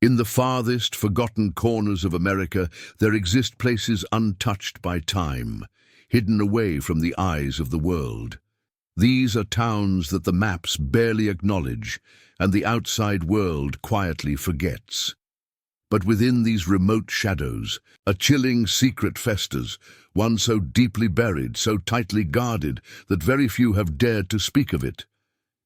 In the farthest, forgotten corners of America, there exist places untouched by time, hidden away from the eyes of the world. These are towns that the maps barely acknowledge, and the outside world quietly forgets. But within these remote shadows, a chilling secret festers, one so deeply buried, so tightly guarded, that very few have dared to speak of it.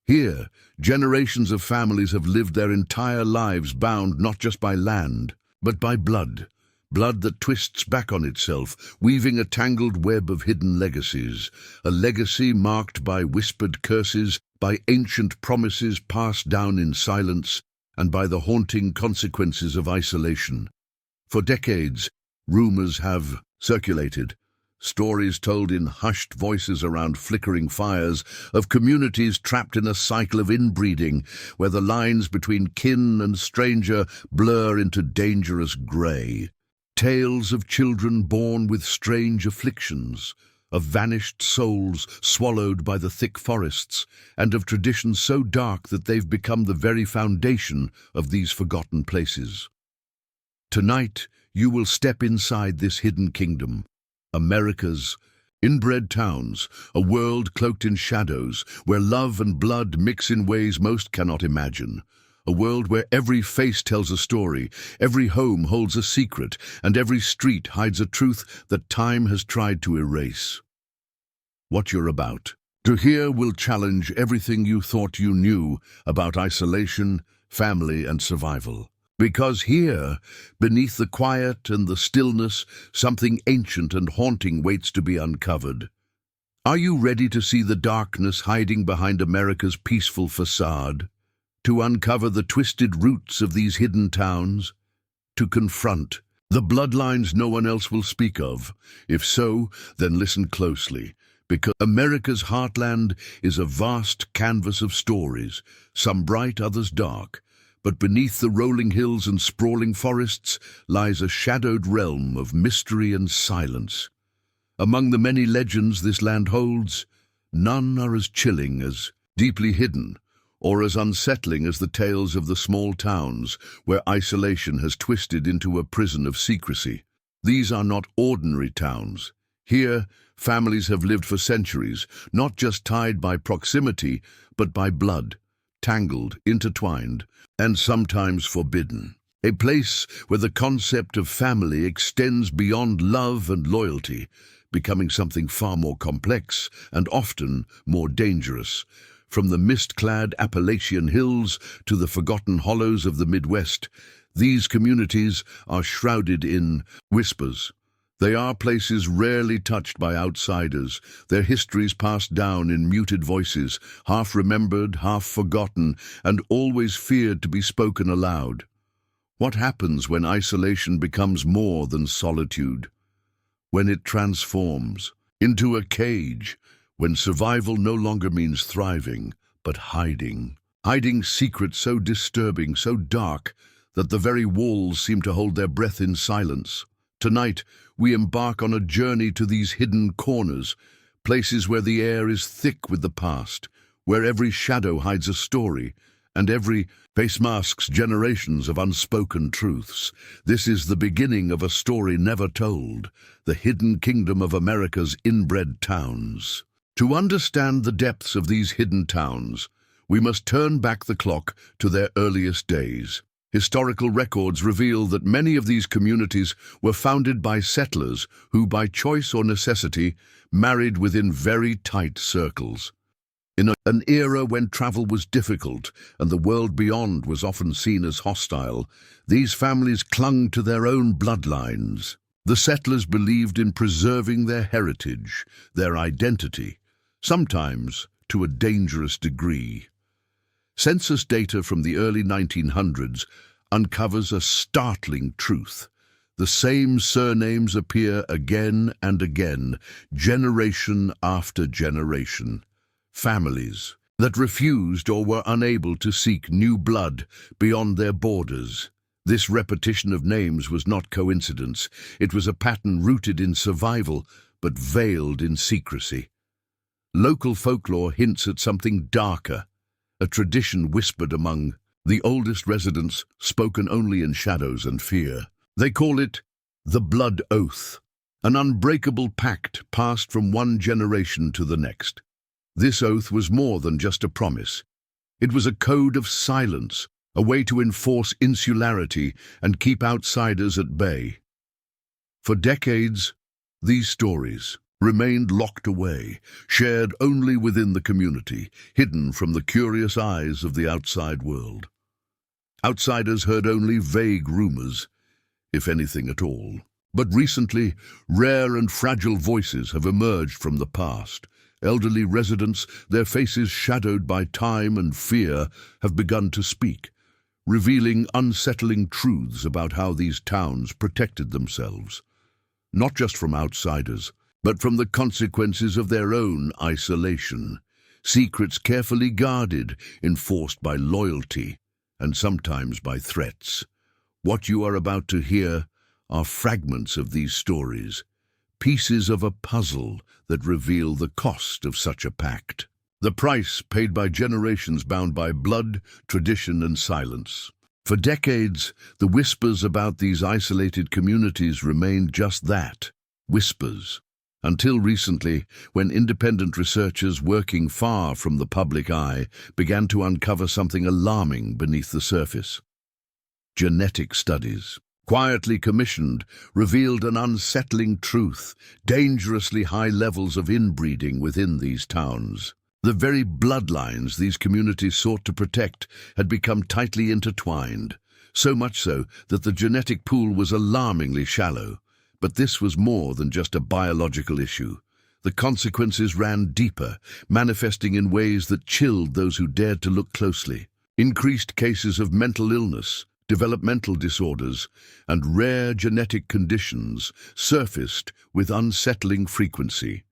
Here, generations of families have lived their entire lives bound not just by land, but by blood. Blood that twists back on itself, weaving a tangled web of hidden legacies. A legacy marked by whispered curses, by ancient promises passed down in silence, and by the haunting consequences of isolation. For decades, rumors have circulated, stories told in hushed voices around flickering fires, of communities trapped in a cycle of inbreeding, where the lines between kin and stranger blur into dangerous grey. Tales of children born with strange afflictions, of vanished souls swallowed by the thick forests, and of traditions so dark that they've become the very foundation of these forgotten places. Tonight, you will step inside this hidden kingdom, America's inbred towns, a world cloaked in shadows, where love and blood mix in ways most cannot imagine. A world where every face tells a story, every home holds a secret, and every street hides a truth that time has tried to erase. What you're about to hear will challenge everything you thought you knew about isolation, family, and survival. Because here, beneath the quiet and the stillness, something ancient and haunting waits to be uncovered. Are you ready to see the darkness hiding behind America's peaceful facade? To uncover the twisted roots of these hidden towns? To confront the bloodlines no one else will speak of? If so, then listen closely, because America's heartland is a vast canvas of stories, some bright, others dark. But beneath the rolling hills and sprawling forests lies a shadowed realm of mystery and silence. Among the many legends this land holds, none are as chilling, as deeply hidden, or as unsettling as the tales of the small towns where isolation has twisted into a prison of secrecy. These are not ordinary towns. Here, families have lived for centuries, not just tied by proximity, but by blood, tangled, intertwined, and sometimes forbidden. A place where the concept of family extends beyond love and loyalty, becoming something far more complex and often more dangerous. From the mist-clad Appalachian hills to the forgotten hollows of the Midwest, these communities are shrouded in whispers. They are places rarely touched by outsiders, their histories passed down in muted voices, half remembered, half forgotten, and always feared to be spoken aloud. What happens when isolation becomes more than solitude? When it transforms into a cage, when survival no longer means thriving, but hiding. Hiding secrets so disturbing, so dark, that the very walls seem to hold their breath in silence. Tonight, we embark on a journey to these hidden corners, places where the air is thick with the past, where every shadow hides a story, and every face masks generations of unspoken truths. This is the beginning of a story never told, the hidden kingdom of America's inbred towns. To understand the depths of these hidden towns, we must turn back the clock to their earliest days. Historical records reveal that many of these communities were founded by settlers who, by choice or necessity, married within very tight circles. In an era when travel was difficult and the world beyond was often seen as hostile, these families clung to their own bloodlines. The settlers believed in preserving their heritage, their identity, sometimes to a dangerous degree. Census data from the early 1900s uncovers a startling truth. The same surnames appear again and again, generation after generation. Families that refused or were unable to seek new blood beyond their borders. This repetition of names was not coincidence. It was a pattern rooted in survival, but veiled in secrecy. Local folklore hints at something darker, a tradition whispered among The oldest residents, spoken only in shadows and fear. They call it the Blood Oath, an unbreakable pact passed from one generation to the next. This oath was more than just a promise. It was a code of silence, a way to enforce insularity and keep outsiders at bay. For decades, these stories remained locked away, shared only within the community, hidden from the curious eyes of the outside world. Outsiders heard only vague rumors, if anything at all. But recently, rare and fragile voices have emerged from the past. Elderly residents, their faces shadowed by time and fear, have begun to speak, revealing unsettling truths about how these towns protected themselves. Not just from outsiders, but from the consequences of their own isolation. Secrets carefully guarded, enforced by loyalty, and sometimes by threats. What you are about to hear are fragments of these stories, pieces of a puzzle that reveal the cost of such a pact. The price paid by generations bound by blood, tradition, and silence. For decades, the whispers about these isolated communities remained just that, whispers. Until recently, when independent researchers working far from the public eye began to uncover something alarming beneath the surface. Genetic studies, quietly commissioned, revealed an unsettling truth: dangerously high levels of inbreeding within these towns. The very bloodlines these communities sought to protect had become tightly intertwined, so much so that the genetic pool was alarmingly shallow. But this was more than just a biological issue. The consequences ran deeper, manifesting in ways that chilled those who dared to look closely. Increased cases of mental illness, developmental disorders, and rare genetic conditions surfaced with unsettling frequency.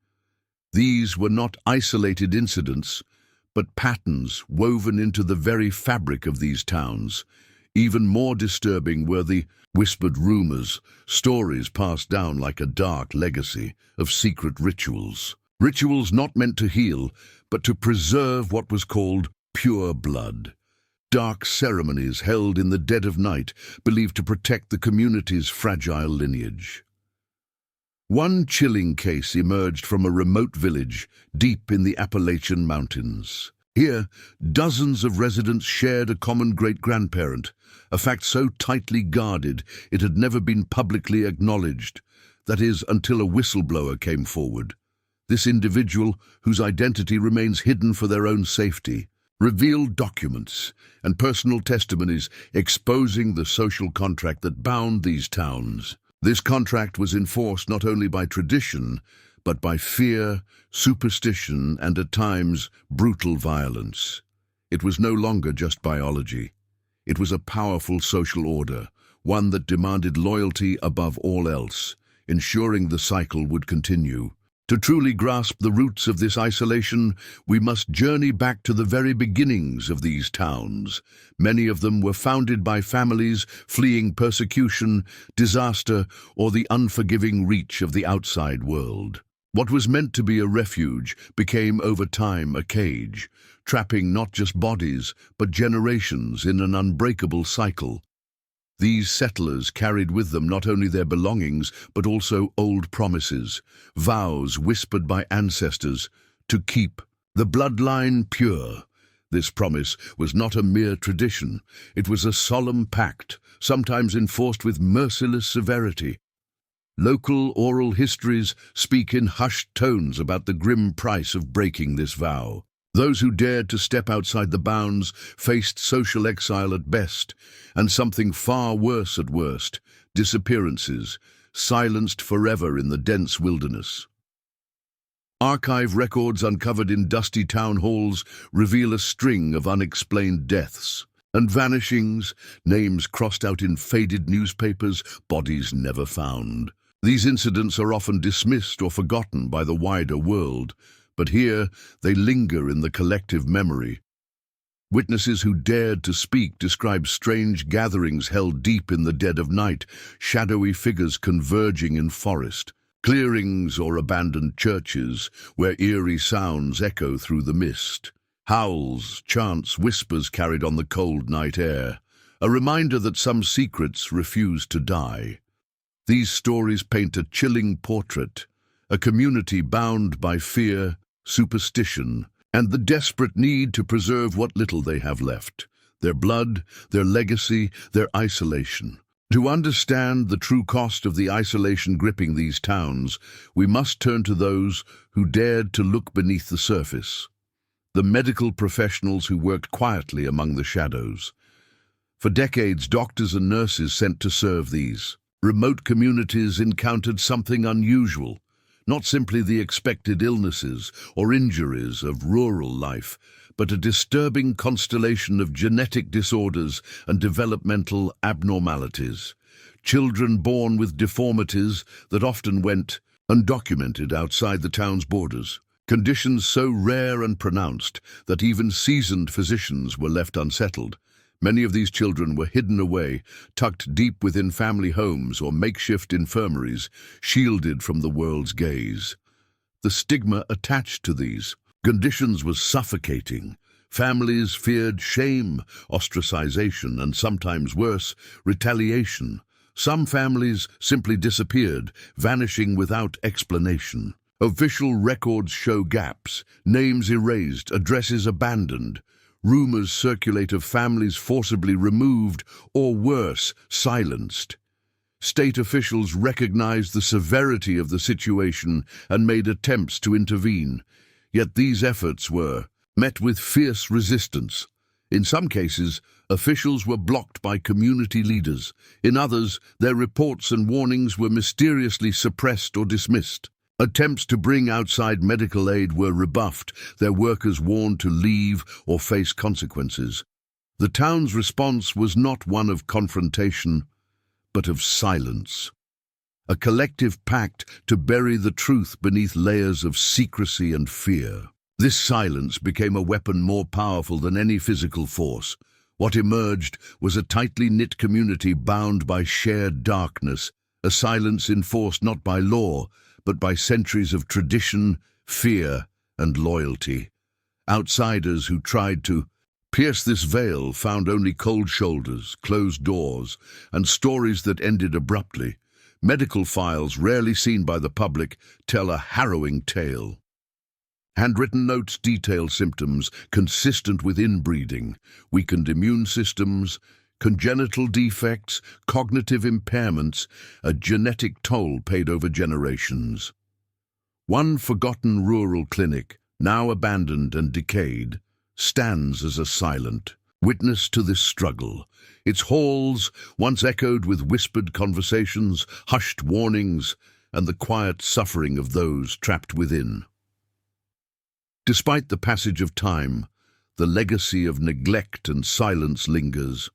These were not isolated incidents, but patterns woven into the very fabric of these towns. Even more disturbing were the whispered rumors, stories passed down like a dark legacy of secret rituals. Rituals not meant to heal, but to preserve what was called pure blood. Dark ceremonies held in the dead of night, believed to protect the community's fragile lineage. One chilling case emerged from a remote village deep in the Appalachian Mountains. Here, dozens of residents shared a common great-grandparent, a fact so tightly guarded it had never been publicly acknowledged, that is, until a whistleblower came forward. This individual, whose identity remains hidden for their own safety, revealed documents and personal testimonies exposing the social contract that bound these towns. This contract was enforced not only by tradition, but by fear, superstition, and at times brutal violence. It was no longer just biology. It was a powerful social order, one that demanded loyalty above all else, ensuring the cycle would continue. To truly grasp the roots of this isolation, we must journey back to the very beginnings of these towns. Many of them were founded by families fleeing persecution, disaster, or the unforgiving reach of the outside world. What was meant to be a refuge became over time a cage, trapping not just bodies, but generations in an unbreakable cycle. These settlers carried with them not only their belongings, but also old promises, vows whispered by ancestors to keep the bloodline pure. This promise was not a mere tradition. It was a solemn pact, sometimes enforced with merciless severity. Local oral histories speak in hushed tones about the grim price of breaking this vow. Those who dared to step outside the bounds faced social exile at best, and something far worse at worst: disappearances, silenced forever in the dense wilderness. Archive records uncovered in dusty town halls reveal a string of unexplained deaths and vanishings, names crossed out in faded newspapers, bodies never found. These incidents are often dismissed or forgotten by the wider world, but here they linger in the collective memory. Witnesses who dared to speak describe strange gatherings held deep in the dead of night, shadowy figures converging in forest, clearings or abandoned churches where eerie sounds echo through the mist. Howls, chants, whispers carried on the cold night air, a reminder that some secrets refuse to die. These stories paint a chilling portrait, a community bound by fear, superstition, and the desperate need to preserve what little they have left, their blood, their legacy, their isolation. To understand the true cost of the isolation gripping these towns, we must turn to those who dared to look beneath the surface, the medical professionals who worked quietly among the shadows. For decades, doctors and nurses sent to serve these remote communities encountered something unusual, not simply the expected illnesses or injuries of rural life, but a disturbing constellation of genetic disorders and developmental abnormalities. Children born with deformities that often went undocumented outside the town's borders. Conditions so rare and pronounced that even seasoned physicians were left unsettled. Many of these children were hidden away, tucked deep within family homes or makeshift infirmaries, shielded from the world's gaze. The stigma attached to these conditions was suffocating. Families feared shame, ostracization, and sometimes worse, retaliation. Some families simply disappeared, vanishing without explanation. Official records show gaps, names erased, addresses abandoned. Rumors circulate of families forcibly removed or worse, silenced. State officials recognized the severity of the situation and made attempts to intervene. Yet these efforts were met with fierce resistance. In some cases, officials were blocked by community leaders. In others, their reports and warnings were mysteriously suppressed or dismissed. Attempts to bring outside medical aid were rebuffed, their workers warned to leave or face consequences. The town's response was not one of confrontation, but of silence. A collective pact to bury the truth beneath layers of secrecy and fear. This silence became a weapon more powerful than any physical force. What emerged was a tightly knit community bound by shared darkness, a silence enforced not by law, but by centuries of tradition, fear, and loyalty. Outsiders who tried to pierce this veil found only cold shoulders, closed doors, and stories that ended abruptly. Medical files, rarely seen by the public, tell a harrowing tale. Handwritten notes detail symptoms consistent with inbreeding, weakened immune systems, congenital defects, cognitive impairments, a genetic toll paid over generations. One forgotten rural clinic, now abandoned and decayed, stands as a silent witness to this struggle. Its halls, once echoed with whispered conversations, hushed warnings, and the quiet suffering of those trapped within. Despite the passage of time, the legacy of neglect and silence lingers.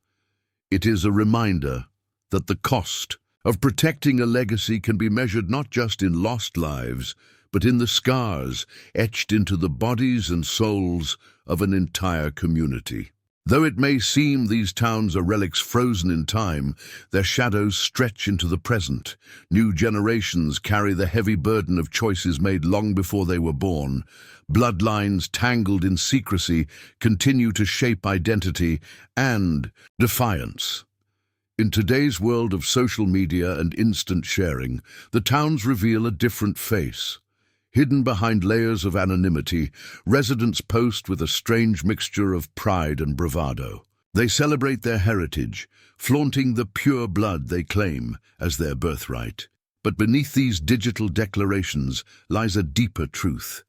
It is a reminder that the cost of protecting a legacy can be measured not just in lost lives, but in the scars etched into the bodies and souls of an entire community. Though it may seem these towns are relics frozen in time, their shadows stretch into the present. New generations carry the heavy burden of choices made long before they were born. Bloodlines tangled in secrecy continue to shape identity and defiance. In today's world of social media and instant sharing, the towns reveal a different face. Hidden behind layers of anonymity, residents post with a strange mixture of pride and bravado. They celebrate their heritage, flaunting the pure blood they claim as their birthright. But beneath these digital declarations lies a deeper truth: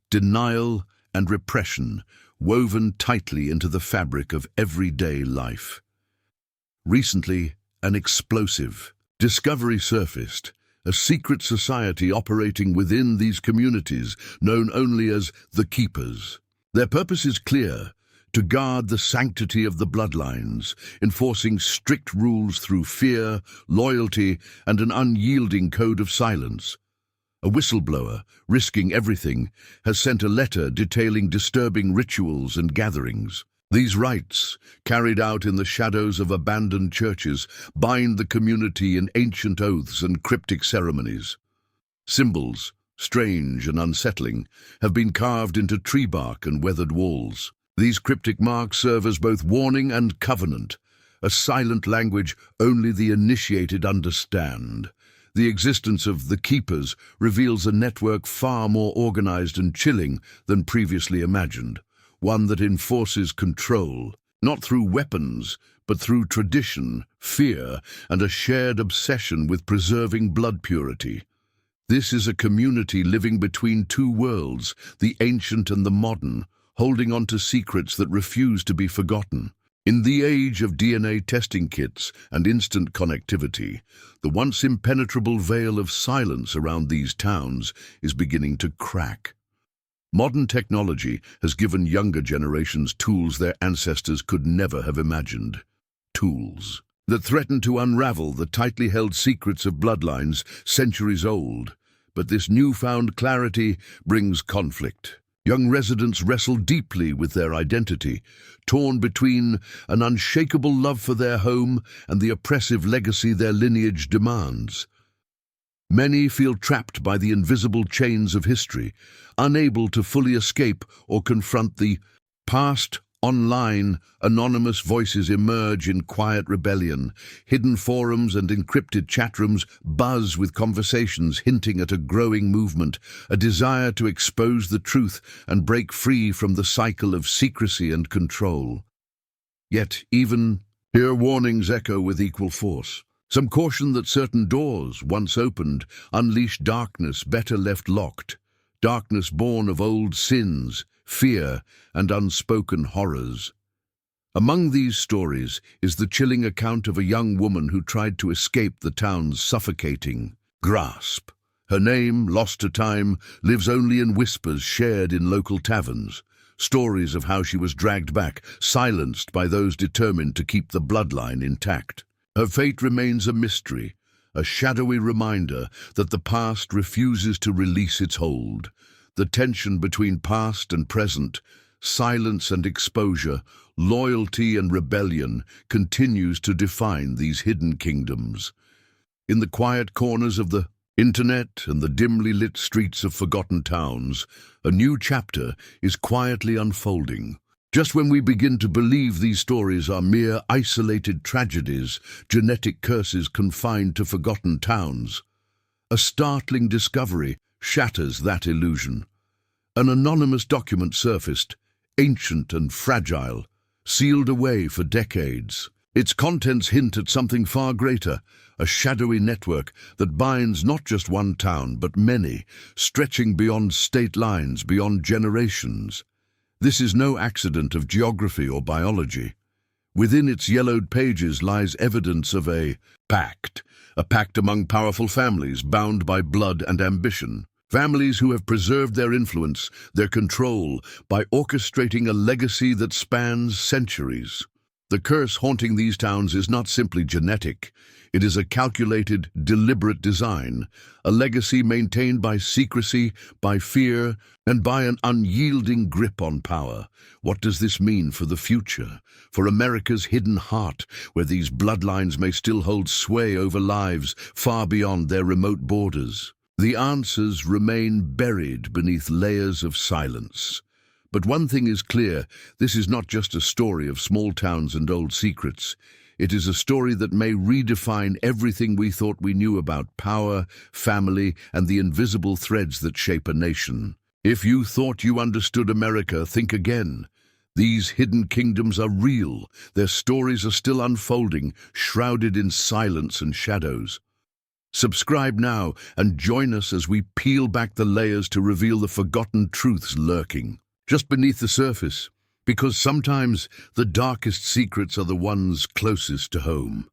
denial and repression woven tightly into the fabric of everyday life. Recently, an explosive discovery surfaced. A secret society operating within these communities, known only as the Keepers. Their purpose is clear: to guard the sanctity of the bloodlines, enforcing strict rules through fear, loyalty, and an unyielding code of silence. A whistleblower, risking everything, has sent a letter detailing disturbing rituals and gatherings. These rites, carried out in the shadows of abandoned churches, bind the community in ancient oaths and cryptic ceremonies. Symbols, strange and unsettling, have been carved into tree bark and weathered walls. These cryptic marks serve as both warning and covenant, a silent language only the initiated understand. The existence of the Keepers reveals a network far more organized and chilling than previously imagined, one that enforces control, not through weapons, but through tradition, fear, and a shared obsession with preserving blood purity. This is a community living between two worlds, the ancient and the modern, holding on to secrets that refuse to be forgotten. In the age of DNA testing kits and instant connectivity, the once impenetrable veil of silence around these towns is beginning to crack. Modern technology has given younger generations tools their ancestors could never have imagined. Tools that threaten to unravel the tightly held secrets of bloodlines centuries old. But this newfound clarity brings conflict. Young residents wrestle deeply with their identity, torn between an unshakable love for their home and the oppressive legacy their lineage demands. Many feel trapped by the invisible chains of history, unable to fully escape or confront the past. Online, anonymous voices emerge in quiet rebellion. Hidden forums and encrypted chat rooms buzz with conversations hinting at a growing movement, a desire to expose the truth and break free from the cycle of secrecy and control. Yet even here warnings echo with equal force. Some caution that certain doors, once opened, unleash darkness better left locked. Darkness born of old sins, fear, and unspoken horrors. Among these stories is the chilling account of a young woman who tried to escape the town's suffocating grasp. Her name, lost to time, lives only in whispers shared in local taverns. Stories of how she was dragged back, silenced by those determined to keep the bloodline intact. Her fate remains a mystery, a shadowy reminder that the past refuses to release its hold. The tension between past and present, silence and exposure, loyalty and rebellion continues to define these hidden kingdoms. In the quiet corners of the internet and the dimly lit streets of forgotten towns, a new chapter is quietly unfolding. Just when we begin to believe these stories are mere isolated tragedies, genetic curses confined to forgotten towns, a startling discovery shatters that illusion. An anonymous document surfaced, ancient and fragile, sealed away for decades. Its contents hint at something far greater, a shadowy network that binds not just one town but many, stretching beyond state lines, beyond generations. This is no accident of geography or biology. Within its yellowed pages lies evidence of a pact among powerful families bound by blood and ambition. Families who have preserved their influence, their control, by orchestrating a legacy that spans centuries. The curse haunting these towns is not simply genetic. It is a calculated, deliberate design, a legacy maintained by secrecy, by fear, and by an unyielding grip on power. What does this mean for the future, for America's hidden heart, where these bloodlines may still hold sway over lives far beyond their remote borders? The answers remain buried beneath layers of silence. But one thing is clear, this is not just a story of small towns and old secrets. It is a story that may redefine everything we thought we knew about power, family, and the invisible threads that shape a nation. If you thought you understood America, think again. These hidden kingdoms are real. Their stories are still unfolding, shrouded in silence and shadows. Subscribe now and join us as we peel back the layers to reveal the forgotten truths lurking just beneath the surface, because sometimes the darkest secrets are the ones closest to home.